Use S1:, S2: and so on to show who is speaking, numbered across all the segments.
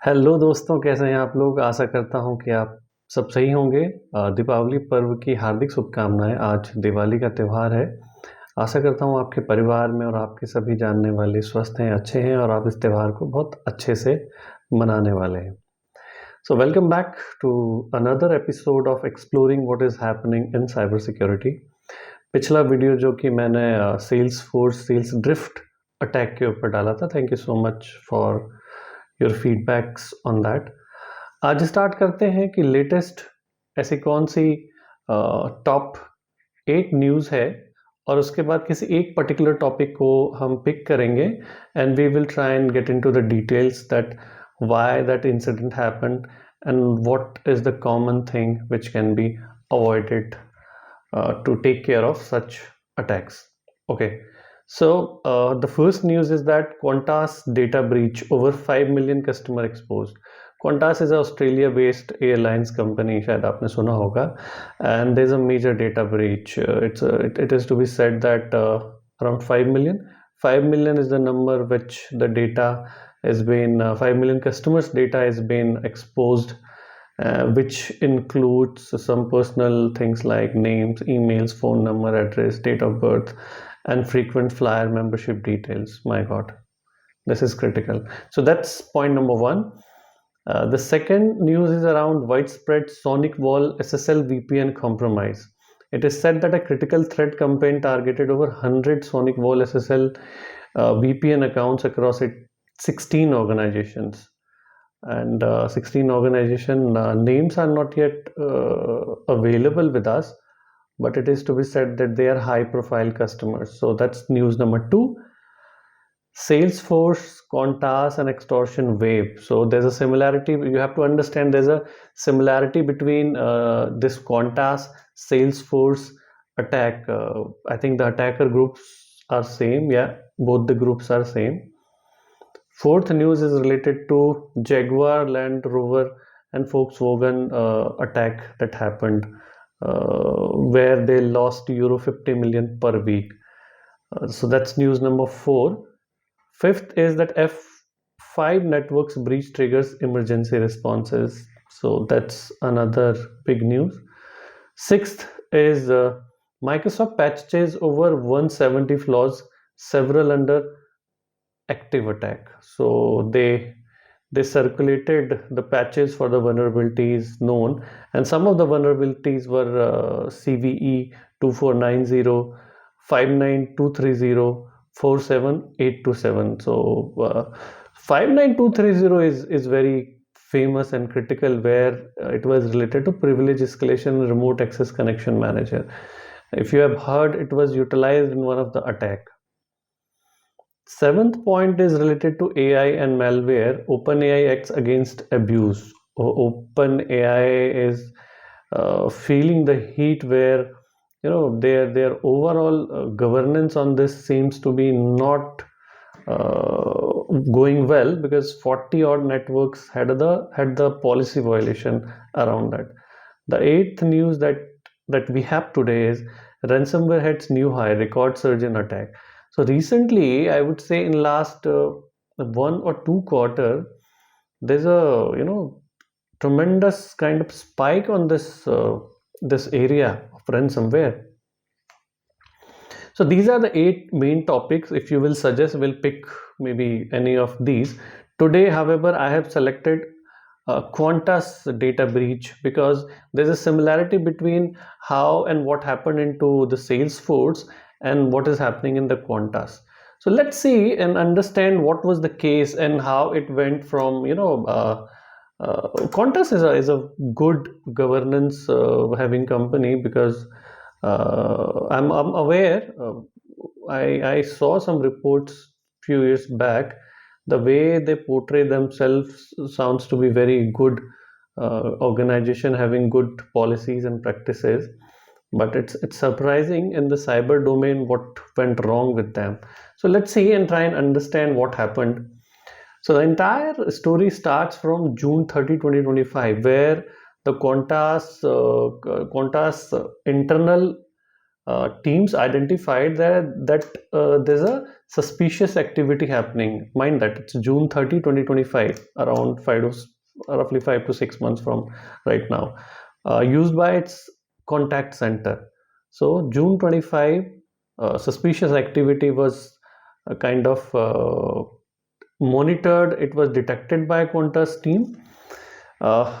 S1: Hello दोस्तों, कैसे हैं आप लोग। आशा करता हूं कि आप सब सही होंगे। दीपावली पर्व की हार्दिक शुभकामनाएं। आज दिवाली का त्यौहार है। आशा करता हूं आपके परिवार में और आपके सभी जानने वाले स्वस्थ हैं, अच्छे हैं और आप इस त्यौहार को बहुत अच्छे से मनाने वाले हैं। So welcome back to another episode of exploring what is happening in cyber security. पिछला वीडियो जो कि मैंने सेल्स ड्रिफ्ट अटैक के ऊपर डाला था, thank you so much for your feedbacks on that. आज स्टार्ट करते हैं कि लेटेस्ट ऐसी कौन सी टॉप 8 न्यूज़ है, और उसके बाद किसी एक पर्टिकुलर टॉपिक को हम पिक करेंगे and we will try and get into the details that why that incident happened and what is the common thing which can be avoided to take care of such attacks. Okay, so the first news is that Qantas data breach, over 5 million customer exposed. Qantas is an Australia-based airlines company, शायद आपने सुना होगा, and there's a major data breach. It is to be said that around 5 million. 5 million is the number which the data has been 5 million customers' data has been exposed, which includes some personal things like names, emails, phone number, address, date of birth, and frequent flyer membership details. My God, this is critical. So that's point number one. The second news is around widespread Sonic Wall SSL VPN compromise. It is said that a critical threat campaign targeted over 100 Sonic Wall SSL VPN accounts across 16 organizations, and 16 organization names are not yet available with us, but it is to be said that they are high profile customers. So that's news number two. Salesforce, Qantas, and extortion wave. So there's a similarity. You have to understand there's a similarity between this Qantas Salesforce attack. I think the attacker groups are same. Yeah, both the groups are same. Fourth news is related to Jaguar, Land Rover, and Volkswagen attack that happened, where they lost euro 50 million per week. So that's news number four. Fifth is that F5 networks breach triggers emergency responses. So that's another big news. Sixth is Microsoft patches over 170 flaws, several under active attack. So they circulated the patches for the vulnerabilities known, and some of the vulnerabilities were CVE 2490, 59230, 47827. So 59230 is very famous and critical, where it was related to privilege escalation remote access connection manager. If you have heard, it was utilized in one of the attack. Seventh point is related to AI and malware. OpenAI acts against abuse. OpenAI is feeling the heat, where their overall governance on this seems to be not going well, because 40 odd networks had the policy violation around that. The eighth news that we have today is ransomware hits new high, record surge in attack. So recently, I would say in last 1 or 2 quarter, there's a tremendous kind of spike on this area of ransomware. So these are the 8 main topics. If you will suggest, we'll pick maybe any of these. Today, however, I have selected Qantas data breach, because there's a similarity between how and what happened into the Salesforce and what is happening in the Qantas. So let's see and understand what was the case and how it went from, Qantas is a good governance having company, because I'm aware. I saw some reports few years back. The way they portray themselves sounds to be very good organization having good policies and practices. But it's surprising in the cyber domain what went wrong with them. So let's see and try and understand what happened. So the entire story starts from June 30, 2025, where the Qantas internal teams identified that there's a suspicious activity happening. Mind that it's June 30, 2025, around roughly 5 to 6 months from right now, used by its contact center. So June 25, suspicious activity was kind of monitored. It was detected by Qantas team. Uh,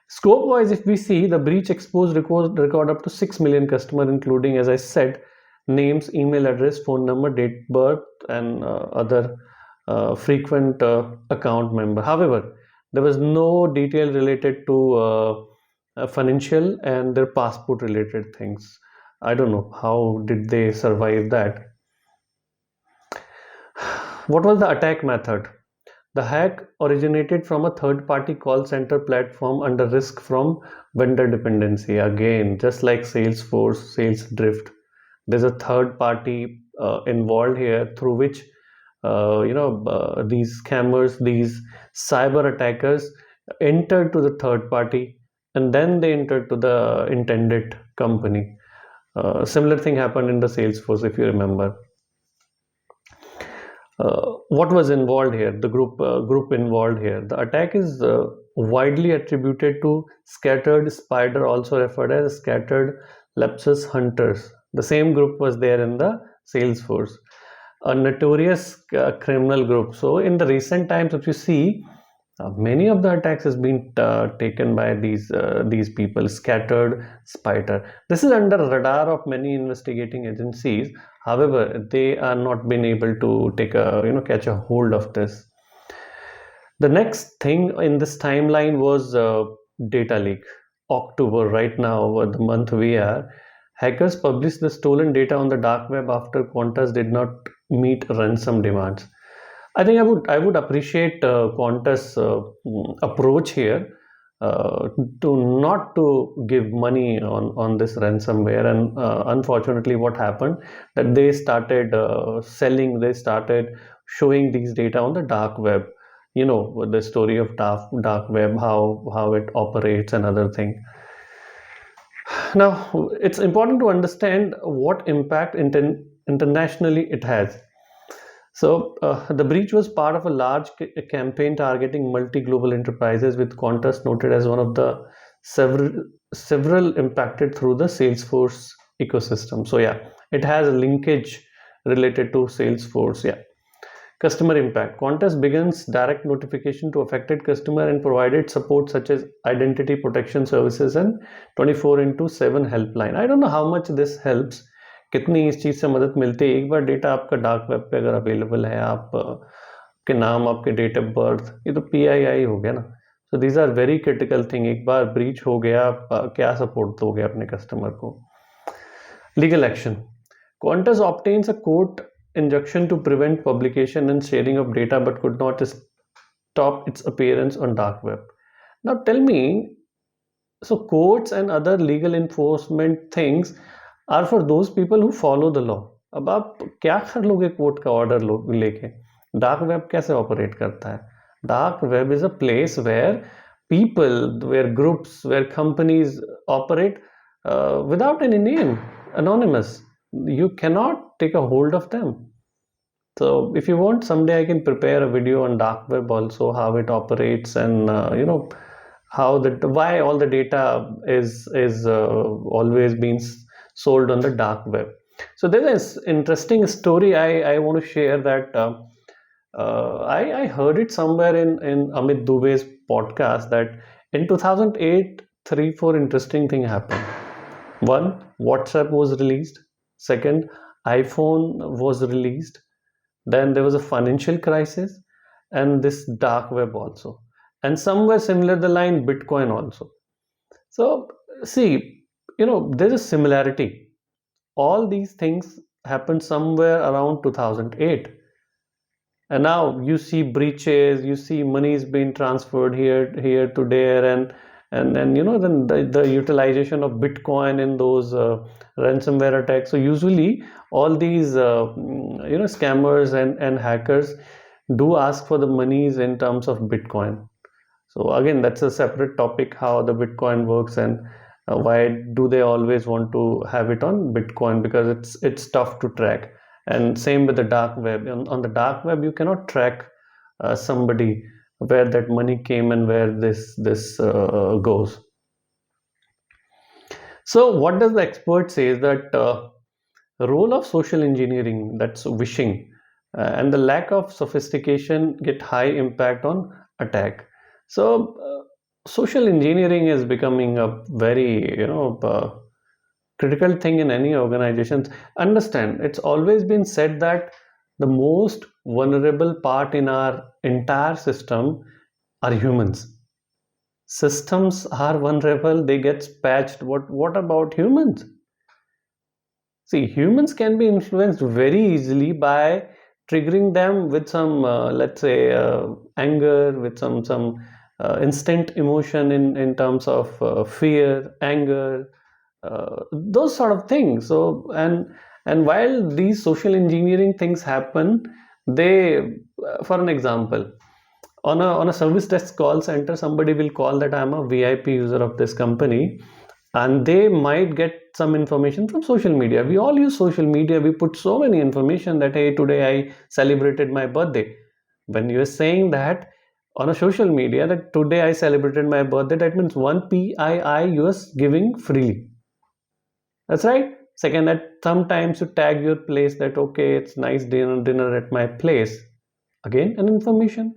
S1: Scope wise, if we see, the breach exposed record up to 6 million customer, including, as I said, names, email address, phone number, date birth, and other frequent account member. However, there was no detail related to financial and their passport related things. I don't know how did they survive that. What was the attack method? The hack originated from a third-party call center platform under risk from vendor dependency. Again, just like Salesforce, Sales Drift, there's a third party involved here through which these scammers, these cyber attackers enter to the third party and then they enter to the intended company. Similar thing happened in the Salesforce, if you remember. What was involved here, the group involved here, the attack is widely attributed to scattered spider, also referred as scattered lepsus hunters. The same group was there in the Salesforce, a notorious criminal group. So in the recent times, if you see, many of the attacks has been taken by these people, scattered spider. This is under radar of many investigating agencies. However, they are not been able to catch a hold of this. The next thing in this timeline was data leak. October, right now, the month we are, hackers published the stolen data on the dark web after Qantas did not meet ransom demands. I think I would appreciate Qantas approach here, to not to give money on this ransomware. And unfortunately, what happened that they started selling, they started showing these data on the dark web. You know the story of dark web, how it operates and other thing. Now it's important to understand what impact internationally it has. So the breach was part of a large campaign targeting multi-global enterprises, with Qantas noted as one of the several impacted through the Salesforce ecosystem. So yeah, it has a linkage related to Salesforce. Yeah. Customer impact. Qantas begins direct notification to affected customer and provided support such as identity protection services and 24 into 7 helpline. I don't know how much this helps, कितनी इस चीज़ से मदद मिलती है. एक बार data आपका dark web पे अगर अवेलेबल है, आप के नाम, आपके डेट ऑफ बर्थ, ये तो PII हो गया ना. So these are very critical thing. एक बार ब्रीच हो गया, आप क्या सपोर्ट दोगे अपने कस्टमर को. Legal action. Qantas obtains a court injunction to prevent publication and sharing of data but could not stop its appearance on dark web. Now tell me, so courts and other legal enforcement things are for those people who follow the law. अब आप क्या कर लोगे court का order लेके. Dark web कैसे operate करता है? Dark web is a place where people, where groups, where companies operate without any name, anonymous. You cannot take a hold of them. So if you want, someday I can prepare a video on dark web also, how it operates, and how why all the data is always being sold on the dark web. So there's an interesting story I want to share that I heard it somewhere in Amit Dubey's podcast that in 2008 4 interesting thing happened. One, WhatsApp was released. Second, iPhone was released. Then there was a financial crisis, and this dark web also. And somewhere similar the line Bitcoin also. So see, there's a similarity. All these things happened somewhere around 2008. And now you see breaches, you see money is being transferred here to there, and then then the utilization of Bitcoin in those ransomware attacks. So usually all these scammers and hackers do ask for the monies in terms of Bitcoin. So again, that's a separate topic, how the Bitcoin works and Why do they always want to have it on Bitcoin? Because it's tough to track. And same with the dark web. On the dark web, you cannot track somebody, where that money came and where this goes. So what does the expert say is that the role of social engineering, that's wishing, and the lack of sophistication get high impact on attack. So social engineering is becoming a very critical thing in any organizations. Understand, it's always been said that the most vulnerable part in our entire system are humans. Systems are vulnerable, they get patched. What about humans? See, humans can be influenced very easily by triggering them with some, let's say, anger, with some instant emotion in terms of fear, anger, those sort of things. So, and while these social engineering things happen, they, for an example, on a service desk call center, somebody will call that I'm a VIP user of this company, and they might get some information from social media. We all use social media. We put so many information that, hey, today I celebrated my birthday. When you're saying that on a social media that today I celebrated my birthday, that means one PII you're giving freely. That's right. Second, that sometimes you tag your place, that okay, it's nice dinner at my place. Again, an information.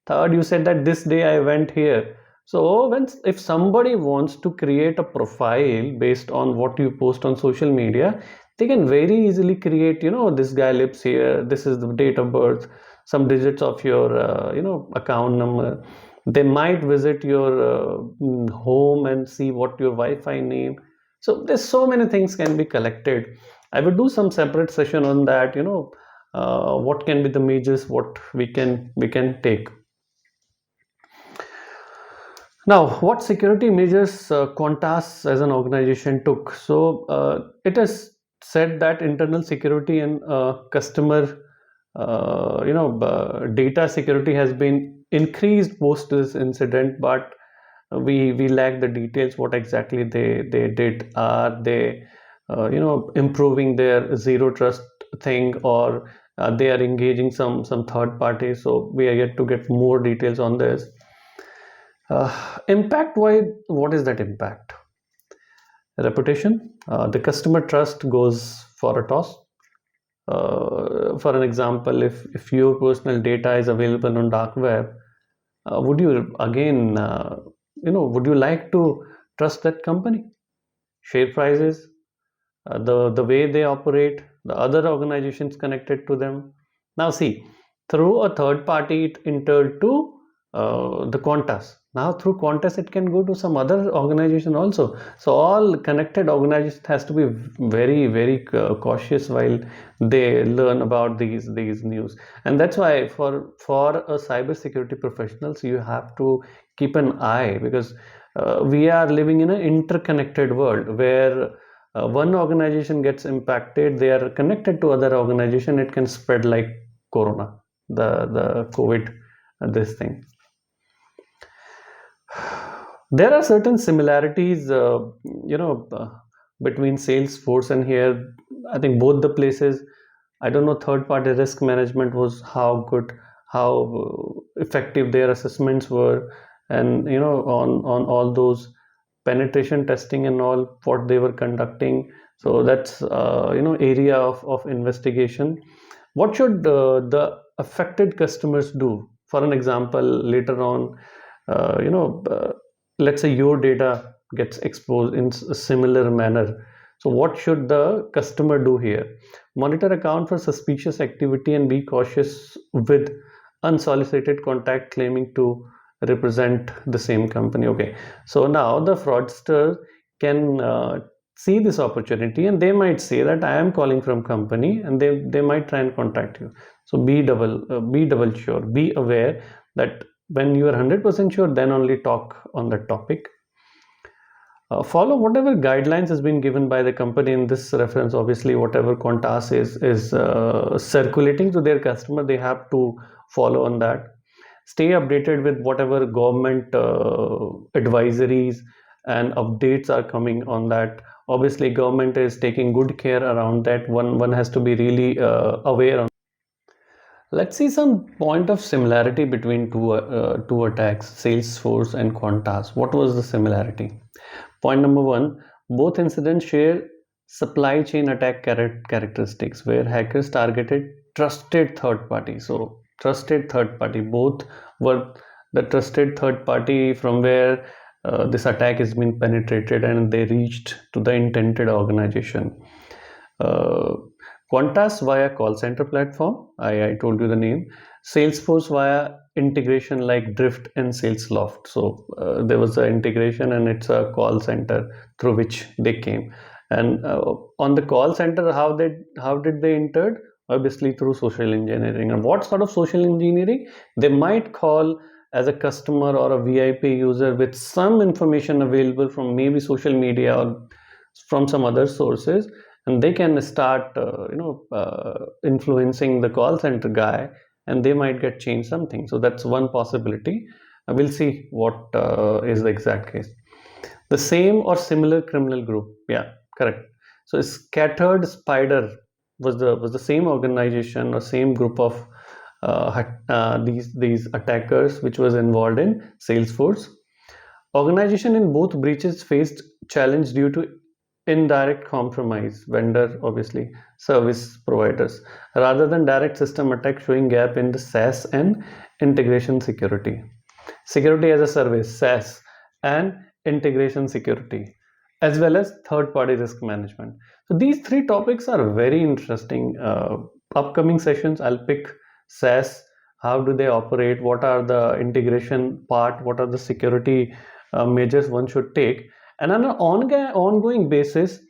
S1: Third, you said that this day I went here. So when, if somebody wants to create a profile based on what you post on social media, they can very easily create, this guy lives here, this is the date of birth, some digits of your account number. They might visit your home and see what your Wi-Fi name. So there's so many things can be collected. I will do some separate session on that, what can be the measures, what we can take. Now, what security measures Qantas as an organization took? So it is said that internal security and customer, data security has been increased post this incident, but we lack the details. What exactly they did? Are they, improving their zero trust thing, or they are engaging some third parties? So we are yet to get more details on this. Impact wise, what is that impact? Reputation, the customer trust goes for a toss. For an example, if your personal data is available on dark web, would you again, would you like to trust that company? Share prices, the way they operate, the other organizations connected to them. Now see, through a third party, it entered to the Qantas. Now through Qantas, it can go to some other organization also. So all connected organizations has to be very, very cautious while they learn about these news. And that's why for a cybersecurity professionals, you have to keep an eye, because we are living in an interconnected world where one organization gets impacted, they are connected to other organization, it can spread like corona, the COVID, this thing. There are certain similarities, between Salesforce and here. I think both the places, I don't know, third party risk management was how good, how effective their assessments were, and on all those penetration testing and all what they were conducting. So that's area of investigation. What should the affected customers do? For an example, later on, uh, you know uh, let's say your data gets exposed in a similar manner. So what should the customer do here? Monitor account for suspicious activity and be cautious with unsolicited contact claiming to represent the same company. Okay, so now the fraudster can see this opportunity, and they might say that I am calling from company, and they might try and contact you. So be double sure, be aware that when you are 100% sure, then only talk on that topic. Follow whatever guidelines has been given by the company. In this reference, obviously whatever Qantas is circulating to their customer, they have to follow on that. Stay updated with whatever government advisories and updates are coming on that. Obviously government is taking good care around that. One has to be really aware on. Let's see some point of similarity between two attacks, Salesforce and Qantas. What was the similarity? Point number one, both incidents share supply chain attack characteristics where hackers targeted trusted third party. So, trusted third party, both were the trusted third party from where this attack has been penetrated and they reached to the intended organization. Uh, Qantas via call center platform, I told you the name. Salesforce via integration like Drift and Salesloft. So there was an integration and it's a call center through which they came. And on the call center, how did they entered? Obviously through social engineering. And what sort of social engineering? They might call as a customer or a VIP user with some information available from maybe social media or from some other sources, and they can start influencing the call center guy, and they might get changed something. So that's one possibility. We'll see what is the exact case. The same or similar criminal group, yeah, correct. So scattered spider was the same organization or same group of these attackers which was involved in Salesforce. Organization in both breaches faced challenge due to indirect compromise, vendor obviously, service providers, rather than direct system attack, showing gap in the SaaS and integration security. Security as a service, SaaS, and integration security, as well as third party risk management. So these three topics are very interesting. Upcoming sessions, I'll pick SaaS, how do they operate, what are the integration part, what are the security measures one should take, and on an ongoing basis,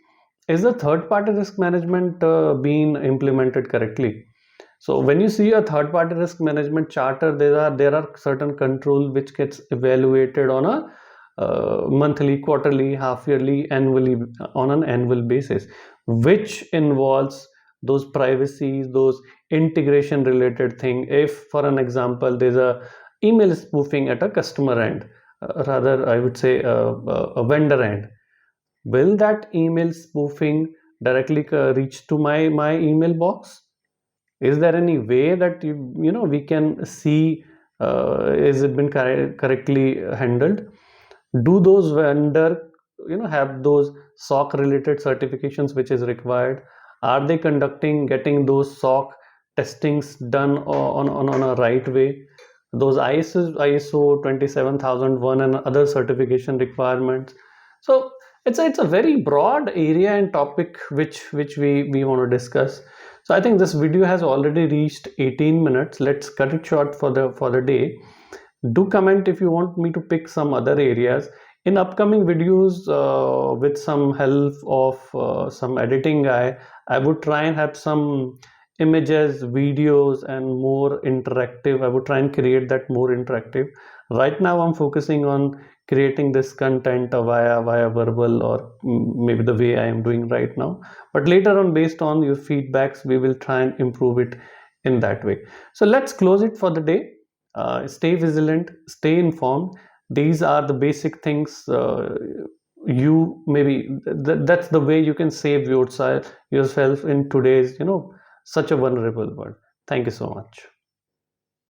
S1: is the third party risk management being implemented correctly? So when you see a third party risk management charter, there are certain control which gets evaluated on a monthly, quarterly, half yearly, annually, on an annual basis, which involves those privacies, those integration related thing. If for an example there's a email spoofing at a customer end, rather I would say a vendor end, will that email spoofing directly reach to my email box? Is there any way that we can see is it been correctly handled? Do those vendor have those SOC related certifications which is required? Are they getting those SOC testings done on a right way? Those ISO 27001 and other certification requirements. So it's a very broad area and topic which we want to discuss. So I think this video has already reached 18 minutes. Let's cut it short for the day. Do comment if you want me to pick some other areas in upcoming videos. With some help of some editing guy, I would try and have some images, videos, and more interactive. I would try and create that more interactive. Right now I'm focusing on creating this content via verbal, or maybe the way I am doing right now, but later on, based on your feedbacks, we will try and improve it in that way. So let's close it for the day. Stay vigilant, stay informed. These are the basic things. You maybe that's the way you can save yourself in today's such a vulnerable world. Thank you so much.